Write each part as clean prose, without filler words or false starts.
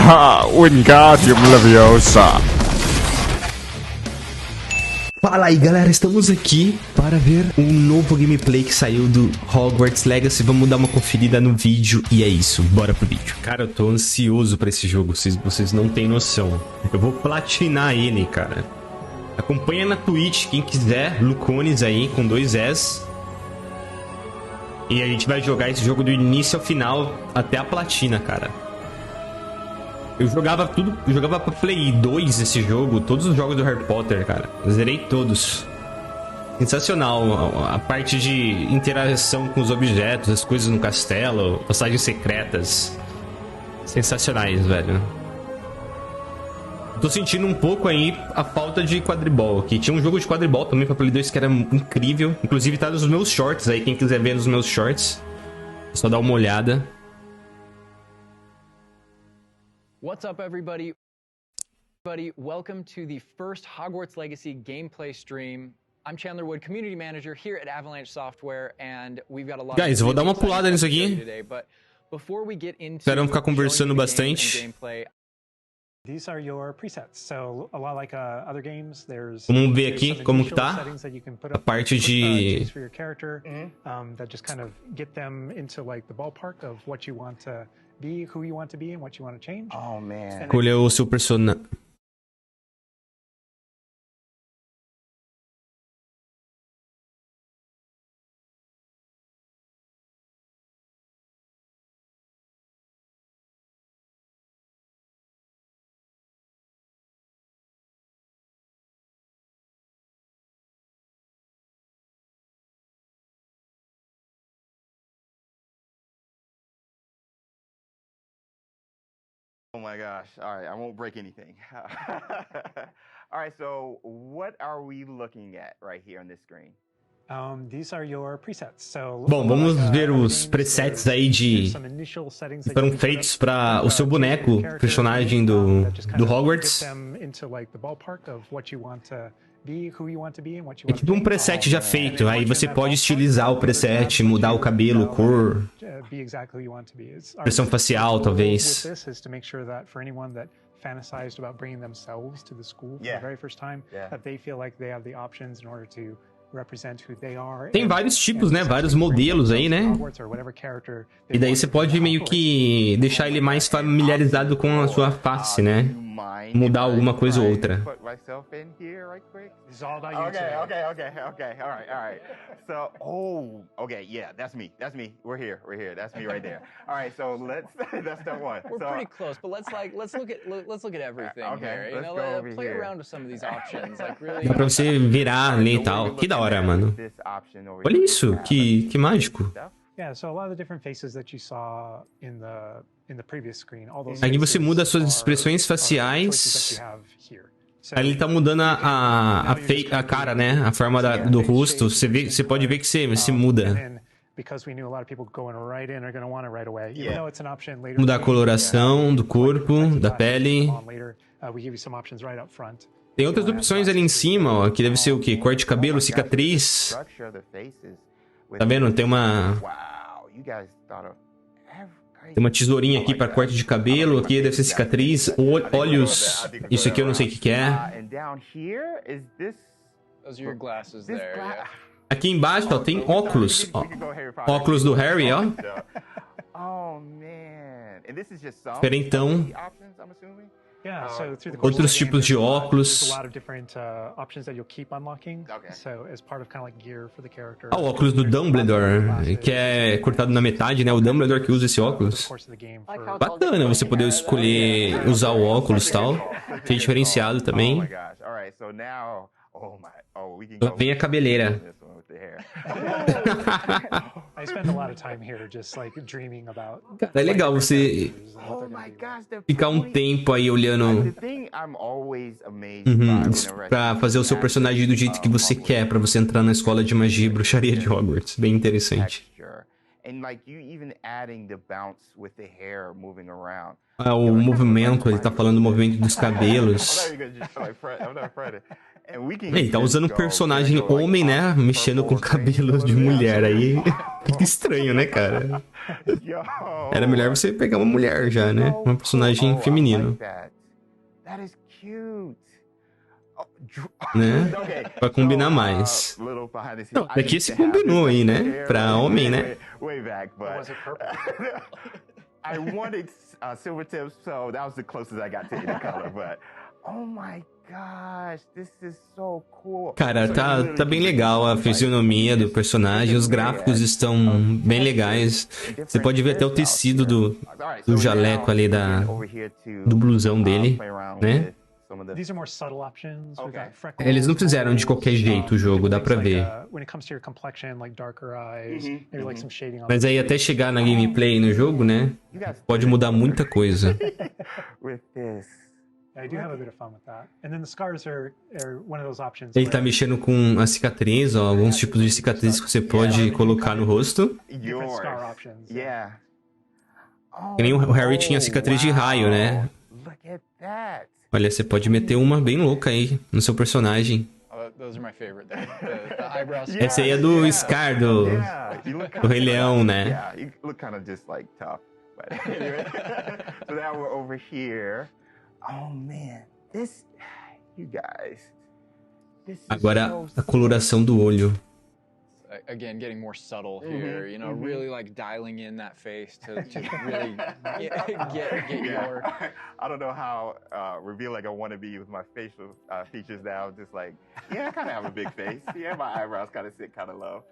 Wingardium Leviosa. Fala aí galera, estamos aqui para ver um novo gameplay que saiu do Hogwarts Legacy. Vamos dar uma conferida no vídeo e é isso, bora pro vídeo. Cara, eu tô ansioso pra esse jogo, vocês não têm noção. Eu vou platinar ele, cara. Acompanha na Twitch, quem quiser, Lukones aí, com 2 S. E a gente vai jogar esse jogo do início ao final, até a platina, cara. Eu jogava tudo, eu jogava pra Play 2 esse jogo, todos os jogos do Harry Potter, cara. Eu zerei todos. Sensacional, a parte de interação com os objetos, as coisas no castelo, passagens secretas. Sensacionais, velho. Tô sentindo um pouco aí a falta de quadribol aqui. Tinha um jogo de quadribol também pra Play 2 que era incrível. Inclusive tá nos meus shorts aí, quem quiser ver nos meus shorts. É só dar uma olhada. What's up, everybody? Welcome to the first Hogwarts Legacy gameplay stream. I'm Chandler Wood, Community Manager here at Avalanche Software, and we've got a lot. Guys, eu vou dar uma pulada nisso aqui. Espero ficar conversando bastante. These are your presets. So a lot like other games, there's Vamos ver aqui como que tá a parte de for your character that just kind of get them into like the ballpark of what you want to be, who you want to be and what you want to change. Oh man. Escolher o seu personagem. Oh my gosh. All right, I won't break anything. All right, so what are we looking at right here on this screen? These are your presets. So Bom, vamos ver os presets aí de que foram feitos para o seu boneco, personagem do Hogwarts. É tipo um preset já feito, aí você pode estilizar o preset, mudar o cabelo, cor, expressão facial, talvez. Fantasized about bringing themselves to the school for the very first time, that they feel like they have the options in order to represent who they are. Tem vários tipos, né? Vários modelos aí, né? E daí você pode meio que deixar ele mais familiarizado com a sua face, né? Mudar alguma coisa ou outra. It's all about you today. Okay. All right. So, okay, yeah, that's me. We're here. That's me right there. All right, so that's step one. We're pretty close, but let's look at everything here. You know, play around with some of these options, like really. Dá pra você virar ali e tal. Que da hora, mano. Olha isso, que mágico. Yeah, so a lot of the different faces that you saw in the previous screen, all those. Aí você muda as suas expressões faciais. Aí ele tá mudando a cara, né? A forma do rosto. Você pode ver que se muda. Mudar a coloração do corpo, da pele. Tem outras opções ali em cima, ó, que deve ser o quê? Corte de cabelo, cicatriz. Tá vendo? Tem uma tesourinha aqui para corte de cabelo. Aqui deve ser cicatriz. Olhos. Isso aqui eu não sei o que é. Aqui embaixo, ó, tem óculos. Ó. Óculos do Harry, ó. Diferentão. Outros tipos de óculos. Ah, o óculos do Dumbledore, que é cortado na metade, né? O Dumbledore que usa esse óculos. Bacana você poder escolher usar o óculos e tal. Achei diferenciado também. Lá vem a cabeleira. É legal você ficar um tempo aí olhando pra fazer o seu personagem do jeito que você quer, pra você entrar na escola de magia e bruxaria de Hogwarts. Bem interessante. And like you even adding the bounce with the hair moving around. Ah, o movimento, ele tá falando do movimento dos cabelos. Ele tá usando um personagem homem, né? Mexendo com cabelos de mulher. Aí fica estranho, né, cara? Era melhor você pegar uma mulher já, né? Um personagem feminino. Né? Pra combinar mais. Não, daqui se combinou aí, né? Pra homem, né? I wanted silver tips, so that was the closest I got to any color, but oh my gosh, this is so cool. Cara, tá bem legal a fisionomia do personagem, os gráficos estão bem legais. Você pode ver até o tecido do jaleco ali do blusão dele, né? Eles não fizeram de qualquer jeito o jogo, dá pra ver. Mas aí até chegar na gameplay no jogo, né? Pode mudar muita coisa. Ele tá mexendo com a cicatriz, ó, alguns tipos de cicatrizes que você pode colocar no rosto. Que nem o Harry tinha cicatriz de raio, né? Olha, você pode meter uma bem louca aí no seu personagem. Essa aí é do Scar, do Rei Leão, né? Agora, a coloração do olho. Again, getting more subtle here, you know, really like dialing in that face to really get your... I don't know how revealing I want to be with my facial features now. Just like, yeah, I kind of have a big face. Yeah, my eyebrows kind of sit kind of low.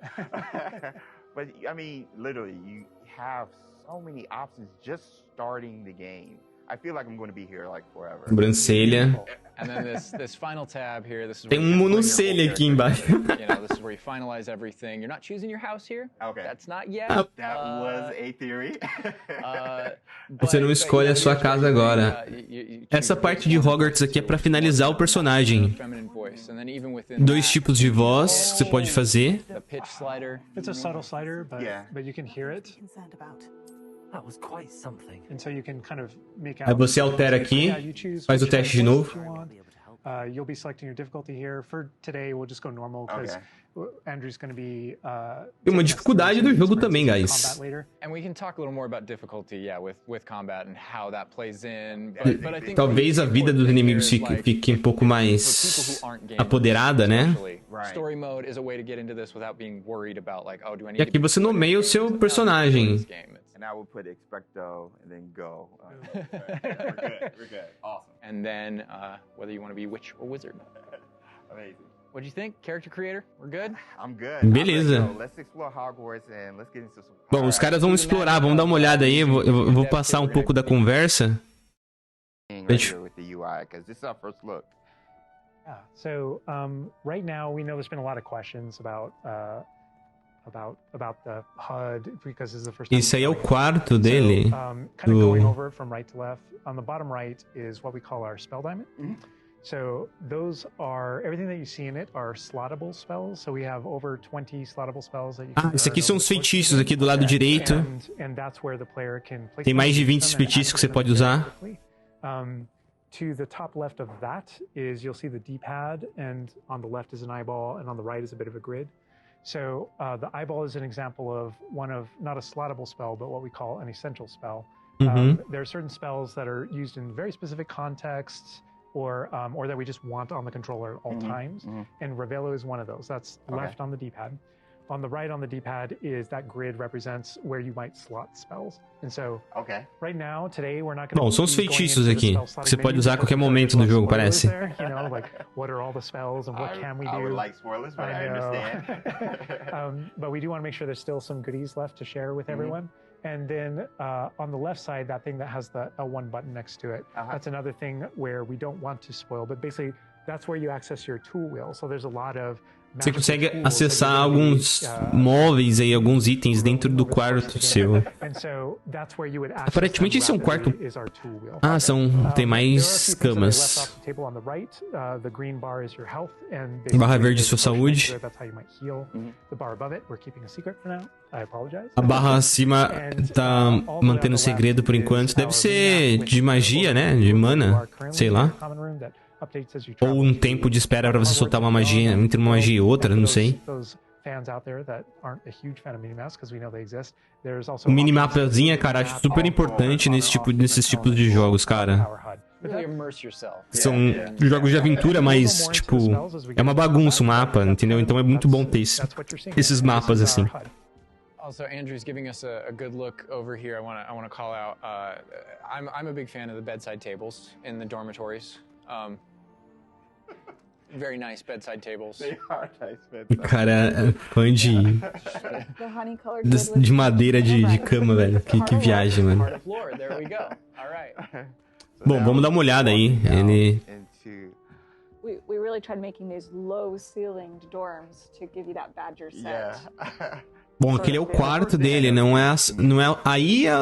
But, I mean, literally, you have so many options just starting the game. I feel like I'm going to be here like forever. Sobrancelha. And then this final tab here, this is Tem monocelha aqui embaixo. You know, this is where you finalize everything. You're not choosing your house here. Okay. That's not yet. That was a theory. Você não escolhe a sua casa agora. Essa parte de Hogwarts aqui é pra finalizar o personagem. 2 tipos de voz que você pode fazer. It's a subtle slider, but you can hear it. Aí você altera aqui, faz o teste de novo. You'll be selecting your difficulty here. For today, we'll just go normal because Andrew's going to be Tem uma dificuldade do jogo também, guys. And we can talk a little more about difficulty, with combat and how that plays in. But I think talvez a vida dos inimigos fique um pouco mais apoderada, né? Story mode is a way to get into this without being worried about like, oh, do I need E aqui você nomeia o seu personagem. And I will put expecto and then go. We're good. Awesome. And then whether you want to be witch or wizard. Amazing. What do you think, character creator? We're good? I'm good. Beleza. Let's explore Hogwarts and let's get into some... Bom, os caras vão explorar, vamos dar uma olhada aí. Eu vou passar um pouco da conversa. With the UI, because this is our first look. Yeah. So right now we know there's been a lot of questions about the HUD because this is the first time. Isso aí é o quarto dele. So, kind of going over it from right to left. On the bottom right is what we call our spell diamond. So those are everything that you see in it are slottable spells. So we have over 20 slottable spells that you can. Esses aqui são os feitiços aqui do lado direito. And that's where the player can place. Tem mais de 20 feitiços que você pode usar. To the top left of that is you'll see the D-pad, and on the left is an eyeball, and on the right is a bit of a grid. So the eyeball is an example of one of not a slottable spell, but what we call an essential spell. There are certain spells that are used in very specific contexts, or that we just want on the controller at all times. And Revelo is one of those. That's left on the D-pad. On the right on the D-pad is that grid represents where you might slot spells. And so, right now, today, we're not going to. Bom, são os feitiços aqui que você pode usar a qualquer momento no jogo, parece. You know, like what are all the spells and what can we do? I would like spoilers, but I understand. But we do want to make sure there's still some goodies left to share with everyone. And then on the left side, that thing that has the L1 button next to it, that's another thing where we don't want to spoil. But basically, that's where you access your tool wheel. So there's a lot of Você consegue acessar alguns móveis aí, alguns itens dentro do quarto seu. Aparentemente esse é um quarto... Ah, tem mais camas. Barra verde, sua saúde. A barra acima tá mantendo segredo por enquanto. Deve ser de magia, né? De mana, sei lá. Ou um tempo de espera pra você soltar uma magia entre uma magia e outra, não sei. O minimapazinho, cara, acho super importante nesses tipos de jogos, cara. São jogos de aventura, mas, tipo, é uma bagunça o mapa, entendeu? Então é muito bom ter esses mapas assim. Also, Andrew's giving us a good look over here. I want to call out. I'm a big fan of the bedside tables in the dormitories. Very nice bedside tables. They are nice bedside. O cara é fã de madeira de cama, velho. Que viagem, mano. Bom, vamos dar uma olhada aí. Ele... We really tried making these low-ceilinged dorms to give you that badger scent. Bom, aquele é o quarto dele, não é aí é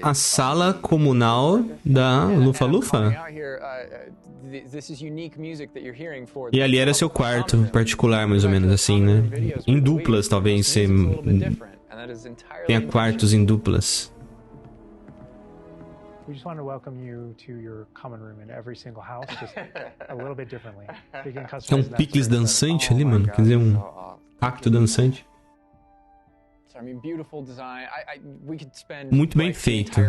a sala comunal da Lufa-Lufa? E ali era seu quarto particular, mais ou menos assim, né? Em duplas, talvez, você tenha quartos em duplas. É um picles dançante ali, mano. Quer dizer, um cacto dançante. Muito bem feito.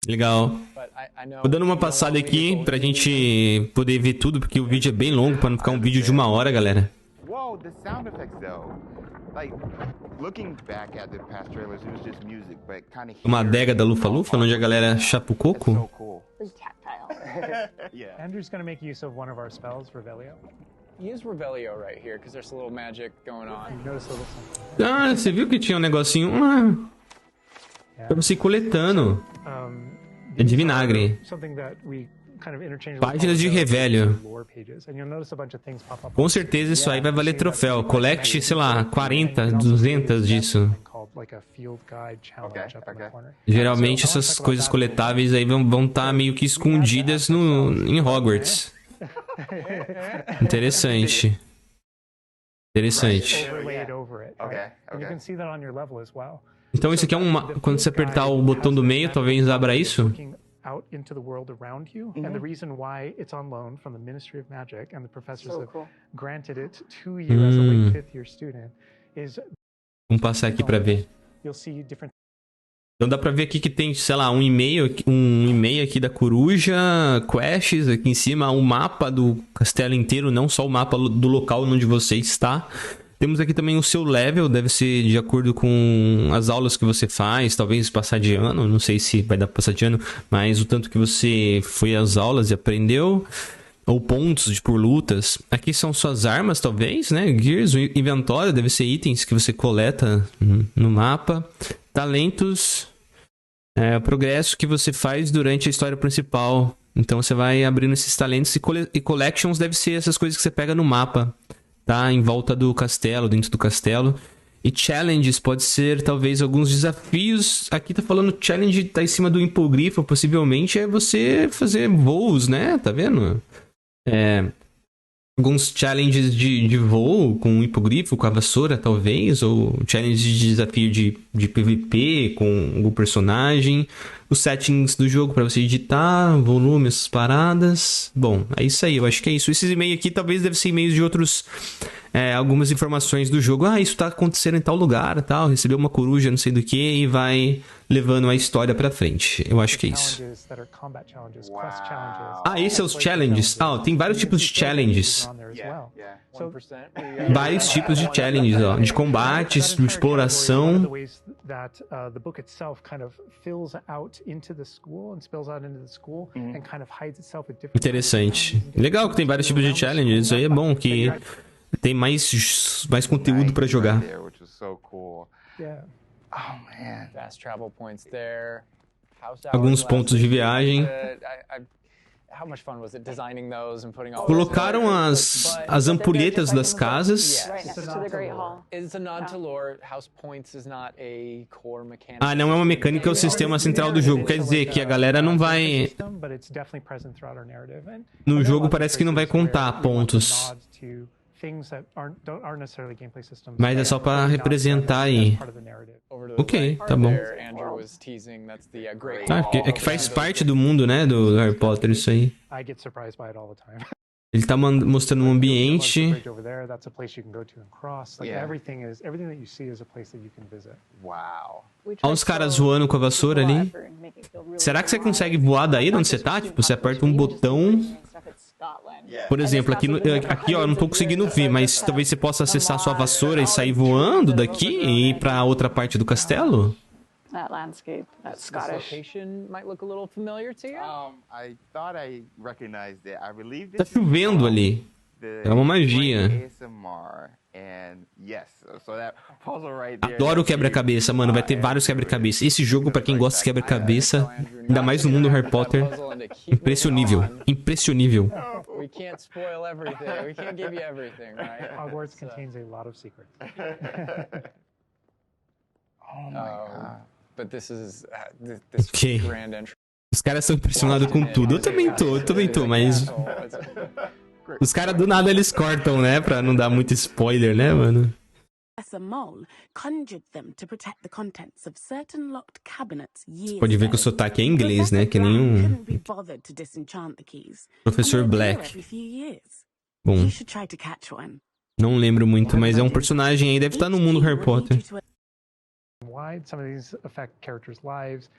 Legal. Vou dando uma passada aqui pra gente poder ver tudo, porque o vídeo é bem longo, pra não ficar um vídeo de 1 hora, galera. Whoa, the sound effects though. Like, looking back at the past trailers, it was just music, but kind of Uma adega da Lufa-Lufa, onde a galera chapa o coco. so cool. Yeah. Andrew's going to make use of one of our spells, Revelio. Use Revelio right here, because there's a little magic going on. Ah, você viu que tinha um negocinho? Pra você ir coletando. É de vinagre. Páginas de Revelio. Com certeza isso aí vai valer troféu. Collect, sei lá, 40, 200 disso. Geralmente essas coisas coletáveis aí vão estar meio que escondidas em Hogwarts. Interessante. Interessante. Então isso aqui é quando você apertar o botão do meio, talvez abra isso. Out into the world around you, and the reason why it's on loan from the Ministry of Magic and the professors have granted it to you as a late 5th year student is. Vamos passar aqui para ver. You'll see different. Então dá pra ver aqui que tem, sei lá, um e-mail aqui da coruja, quests aqui em cima, um mapa do castelo inteiro, não só o mapa do local onde você está. Temos aqui também o seu level, deve ser de acordo com as aulas que você faz, talvez passar de ano, não sei se vai dar pra passar de ano, mas o tanto que você foi às aulas e aprendeu, ou pontos por lutas. Aqui são suas armas, talvez, né? Gears, o inventório deve ser itens que você coleta no mapa. Talentos, o progresso que você faz durante a história principal. Então você vai abrindo esses talentos e collections deve ser essas coisas que você pega no mapa. Tá em volta do castelo, dentro do castelo. E challenges pode ser talvez alguns desafios. Aqui tá falando challenge, tá em cima do hipogrifo, possivelmente é você fazer voos, né? Tá vendo? Alguns challenges de voo com o hipogrifo, com a vassoura, talvez. Ou challenges de desafio de PVP com o personagem. Os settings do jogo para você editar, volume, essas paradas. Bom, é isso aí, eu acho que é isso. Esses e-mails aqui talvez devem ser e-mails de outros... algumas informações do jogo. Isso tá acontecendo em tal lugar, tal. Recebeu uma coruja, não sei do que, e vai levando a história pra frente. Eu acho que é isso. Esses são os challenges. Tem vários tipos de challenges. Vários tipos de challenges, ó. De combates, de exploração. Interessante. Legal que tem vários tipos de challenges. Isso aí é bom que tem mais conteúdo pra jogar. Oh man. Fast travel points there. House Alguns hours pontos de viagem. How much fun was it designing those and putting all Colocaram as ampulhetas das casas. Right next to the Great Hall. It's a nod to lore. House points is not a core mechanic. Ah, não é uma mecânica, é o sistema central do jogo. Quer dizer que a galera não vai... No jogo parece que não vai contar pontos. Mas é só pra representar aí. Ok, tá bom. Ah, é que faz parte do mundo, né, do Harry Potter, isso aí. Ele tá mostrando um ambiente. Olha os caras voando com a vassoura ali. Será que você consegue voar daí de onde você tá? Tipo, você aperta um botão... Por exemplo, aqui ó, eu não tô conseguindo ver, mas talvez você possa acessar sua vassoura e sair voando daqui e ir pra outra parte do castelo? That landscape, that Scottish. Tá chovendo ali. É uma magia. Adoro o quebra-cabeça, mano. Vai ter vários quebra-cabeça. Esse jogo, pra quem gosta de quebra-cabeça, ainda mais no mundo Harry Potter, impressionível. Impressionível. We can't spoil everything. We can't give you everything, right? Hogwarts contains a lot of secrets. Oh my god. But this is this Ok. grand entry. Os caras são impressionados com tudo. Eu também tô, mas... Os caras do nada eles cortam, né? Pra não dar muito spoiler, né, mano? Pode ver que o sotaque é inglês, né? Que nem um... Professor Black. Bom. Não lembro muito, mas é um personagem aí. Deve estar no mundo Harry Potter. Some of these affect characters' lives,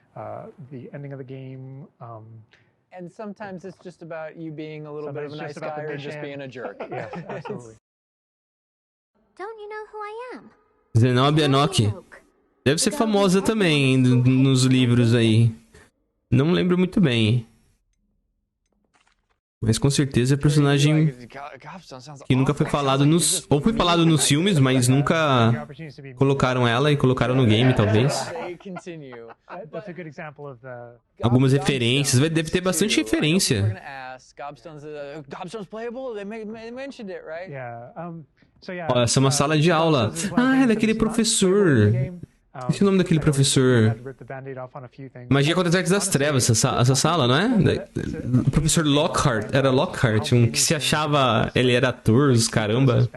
the ending of the game. And sometimes it's just about you being a little bit of a nice guy or just being a jerk. Yes, absolutely. Don't you know who I am? Zenobia Nock. Deve ser famosa também nos livros aí. Não lembro muito bem. Mas com certeza é personagem que nunca foi falado nos... Ou foi falado nos filmes, mas nunca colocaram ela e colocaram no game, talvez. Algumas referências. Deve ter bastante referência. Ó, essa é uma sala de aula. Ah, é daquele professor. Esqueci o nome daquele professor. Magia contra ataques das trevas, essa sala, não é? O professor Lockhart. Era Lockhart, um que se achava... Ele era ator, os caramba.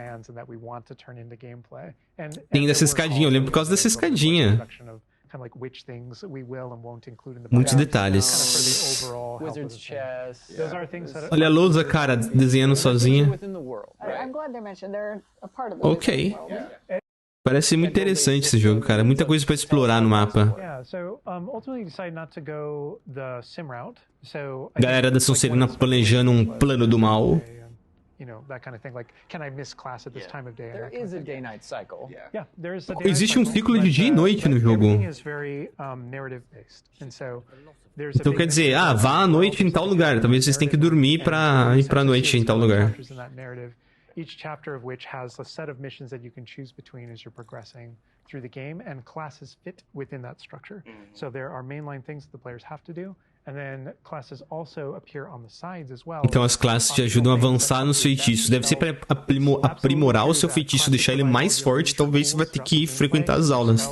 Tem dessa escadinha, eu lembro por causa dessa escadinha. Muitos detalhes. Olha a lousa, cara, desenhando sozinha. Ok. Parece muito interessante esse jogo, cara. Muita coisa pra explorar no mapa. Galera da Sonserina planejando um plano do mal. Existe um ciclo de dia e noite no jogo. Então quer dizer, vá à noite em tal lugar. Talvez vocês tenham que dormir pra ir pra noite em tal lugar. Each chapter of which has a set of missions that you can choose between as you're progressing through the game, and classes fit within that structure. So there are mainline things that the players have to do, and then classes also appear on the sides as well. Então as classes te ajudam a avançar nos feitiços. Deve ser para aprimorar o seu feitiço, deixar ele mais forte. Talvez você vai ter que frequentar as aulas.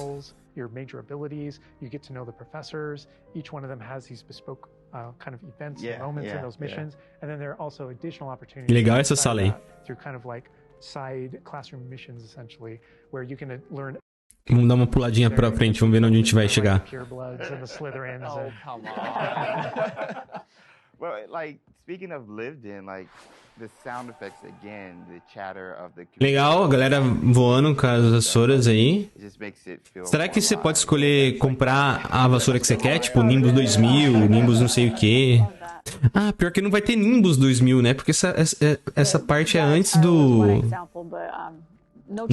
Your major abilities, you get to know the professors. Each one of them has these bespoke kind of events and moments in those missions, and then there are also additional opportunities. Legal essa sala aí. Through kind of like side classroom missions, essentially, where you can learn. Vamos dar uma puladinha pra frente, vamos ver onde a gente vai chegar. Oh, come on. Well, like speaking of lived in, like the sound effects again, the chatter of the... Legal, a galera voando com as vassouras aí. Será que você pode escolher comprar a vassoura que você quer? Tipo, Nimbus 2000, Nimbus não sei o quê. Ah, pior que não vai ter Nimbus 2000, né? Porque essa parte é antes do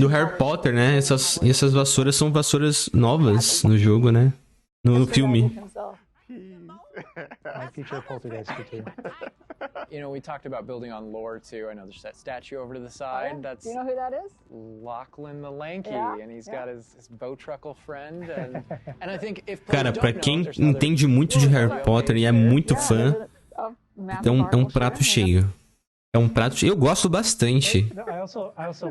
Harry Potter, né? Essas vassouras são vassouras novas no jogo, né? No filme. You know, we talked about building on lore too. I know there's that statue over to the side. Oh, That's do you know who that is? Lachlan the Lanky, Yeah, and he's yeah. got his Bowtruckle friend. And I think if Cara, you pra don't know, quem there's another- entende muito de Harry Potter e é muito Yeah, fã, there's a massive então é um Marvel prato shirt. cheio. É um prato cheio. Eu gosto bastante.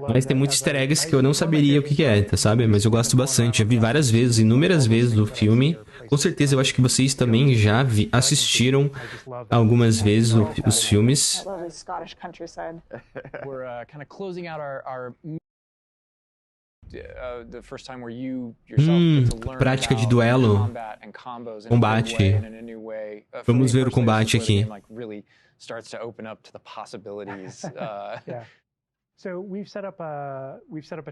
Mas tem muitos easter eggs que eu não saberia o que é, tá, sabe? Mas eu gosto bastante. Já vi várias vezes, inúmeras vezes o filme. Com certeza eu acho que vocês também já assistiram algumas vezes os filmes. I love the Scottish countryside. We're kind of closing out our the first time where you yourself get to learn prática de about duelo. combat and combos in Combate. a new way and in a new way. For Vamos me ver o personally, combate this is where the aqui. game, like, really starts to open up to the possibilities. Yeah. So we've set up a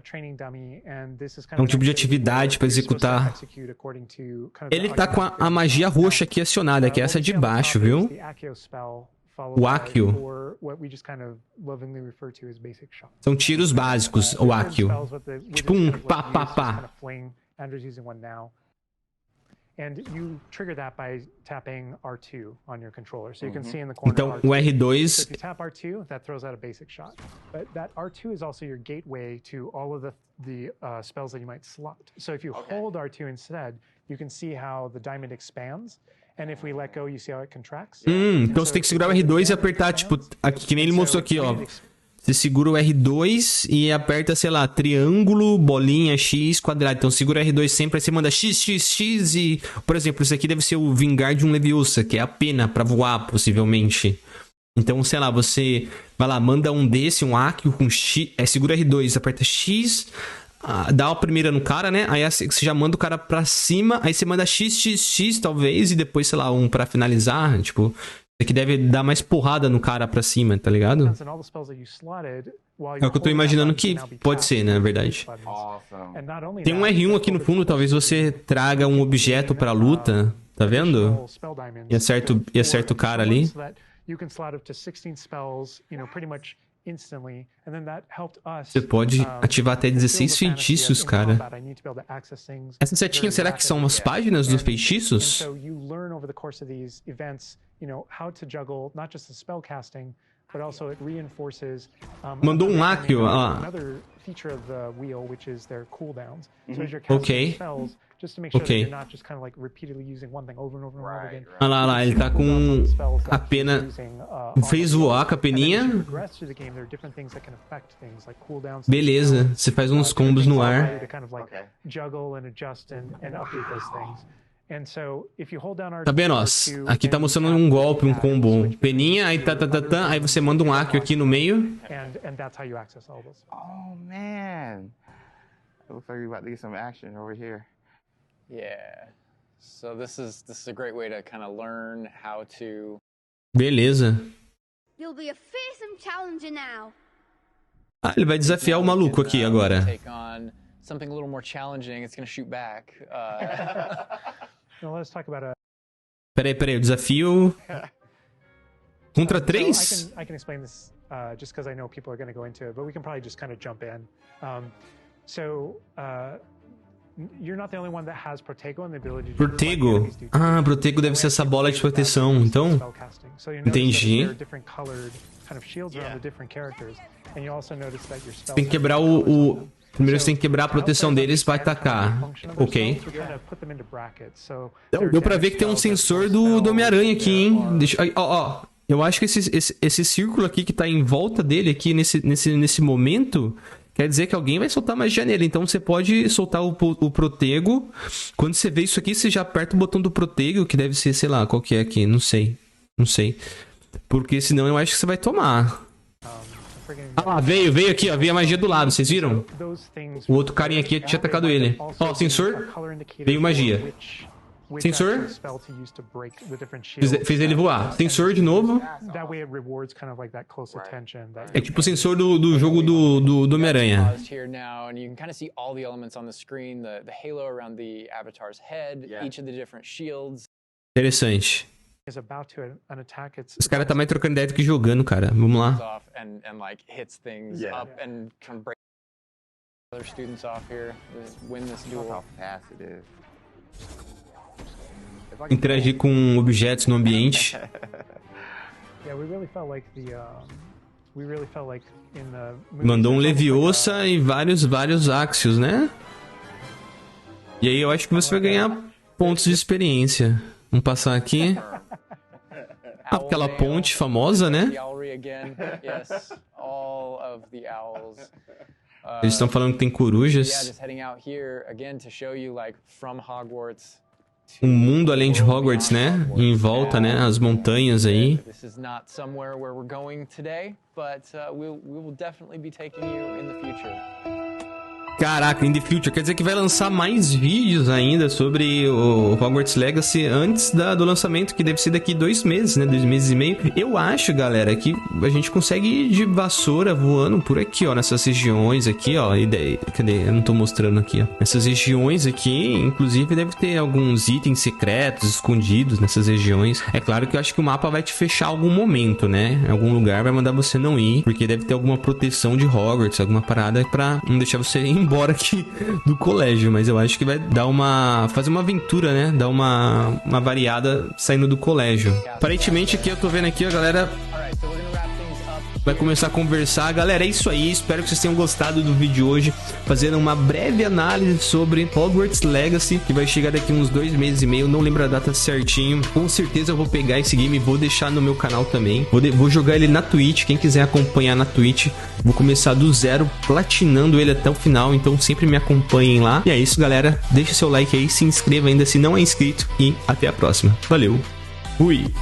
training dummy, and this is kind É um of tipo de atividade para executar. Ele tá com a magia roxa aqui acionada, que é essa de baixo, viu? O Accio. São tiros básicos, o Accio. Tipo um pá, pá, pá. And you trigger that by tapping R2 on your controller. So you can see in the corner. Então, R2. o R2... So if you tap R2, that throws out a basic shot. But that R2 is also your gateway to all of the spells that you might slot. So if you hold R2 instead, you can see how the diamond expands. And if we let go, you see how it contracts. Então você tem que segurar o R2 e apertar, tipo, aqui, que nem ele mostrou aqui, ó. Você segura o R2 e aperta, sei lá, triângulo, bolinha, X, quadrado. Então segura o R2 sempre, aí você manda X, X, X e... Por exemplo, isso aqui deve ser o Wingardium Leviosa, que é a pena pra voar, possivelmente. Então, sei lá, você vai lá, manda um desse, um Accio com X... segura R2, aperta X, dá a primeira no cara, né? Aí você já manda o cara pra cima, aí você manda X, X, X, talvez, e depois, sei lá, um pra finalizar, tipo... Isso aqui deve dar mais porrada no cara pra cima, tá ligado? É o que eu tô imaginando que pode ser, né, na verdade. Tem um R1 aqui no fundo, talvez você traga um objeto pra luta, tá vendo? E acerta o cara ali. Você pode ativar até 16 feitiços, cara. Essas setinhas, será que são as páginas dos feitiços? Mandou um Accio, ó. Ok. Ok. Olha lá, ele tá com a pena... Fez voar com a peninha. Beleza, você faz uns combos no ar. Tá vendo, ó? Aqui tá mostrando um golpe, um combo. Peninha, aí aí você manda um Accio aqui no meio. Oh, man. It looks like we're about to get some action over here. Yeah. So this is a great way to kind of learn how to... Beleza. You'll be a fearsome challenger now. Ah, ele vai desafiar o maluco aqui agora. Take on something a little more challenging. It's gonna shoot back. Let's talk about Peraí, o desafio... Contra 3? So I can explain this just because I know people are going to go into it, but we can probably just kind of jump in. You're not the only one that has Protego and the ability to Protego? Ah, Protego deve ser essa bola de proteção, então... Entendi. Tem que quebrar Primeiro você tem que quebrar a proteção deles pra atacar. Ok. Deu pra ver que tem um sensor do Homem-Aranha aqui, hein? Ó. Eu acho que esse círculo aqui que tá em volta dele aqui nesse momento... Quer dizer que alguém vai soltar magia nele. Então você pode soltar o Protego. Quando você vê isso aqui, você já aperta o botão do Protego, que deve ser, sei lá, qual que é aqui. Não sei. Porque senão eu acho que você vai tomar. Ah, veio aqui, ó. Veio a magia do lado, vocês viram? O outro carinha aqui tinha atacado ele. Ó, sensor. Veio magia. Sensor. Fez ele voar. Sensor de novo. É tipo o sensor do jogo do Homem-Aranha. Interessante. Os caras tá mais trocando ideia do que jogando, cara. Vamos lá. Interagir com objetos no ambiente. Mandou um Leviosa e vários Axios, né? E aí eu acho que você vai ganhar pontos de experiência. Vamos passar aqui. Aquela ponte famosa, né? Eles estão falando que tem corujas. Um mundo além de Hogwarts, né? Em volta, né? As montanhas aí. Caraca, in the future. Quer dizer que vai lançar mais vídeos ainda sobre o Hogwarts Legacy antes do lançamento, que deve ser daqui 2 meses, né? 2 meses e meio. Eu acho, galera, que a gente consegue ir de vassoura voando por aqui, ó. Nessas regiões aqui, ó. Cadê? Eu não tô mostrando aqui, ó. Nessas regiões aqui, inclusive, deve ter alguns itens secretos escondidos nessas regiões. É claro que eu acho que o mapa vai te fechar em algum momento, né? Em algum lugar vai mandar você não ir, porque deve ter alguma proteção de Hogwarts, alguma parada pra não deixar você ir embora aqui do colégio, mas eu acho que vai dar fazer uma aventura, né? Dar uma variada saindo do colégio. Aparentemente aqui eu tô vendo aqui, ó, galera vai começar a conversar. Galera, é isso aí. Espero que vocês tenham gostado do vídeo de hoje, fazendo uma breve análise sobre Hogwarts Legacy, que vai chegar daqui uns 2 meses e meio. Não lembro a data certinho. Com certeza eu vou pegar esse game e vou deixar no meu canal também. Vou jogar ele na Twitch. Quem quiser acompanhar na Twitch, vou começar do zero, platinando ele até o final. Então sempre me acompanhem lá. E é isso, galera. Deixa seu like aí, se inscreva ainda se não é inscrito. E até a próxima. Valeu. Fui!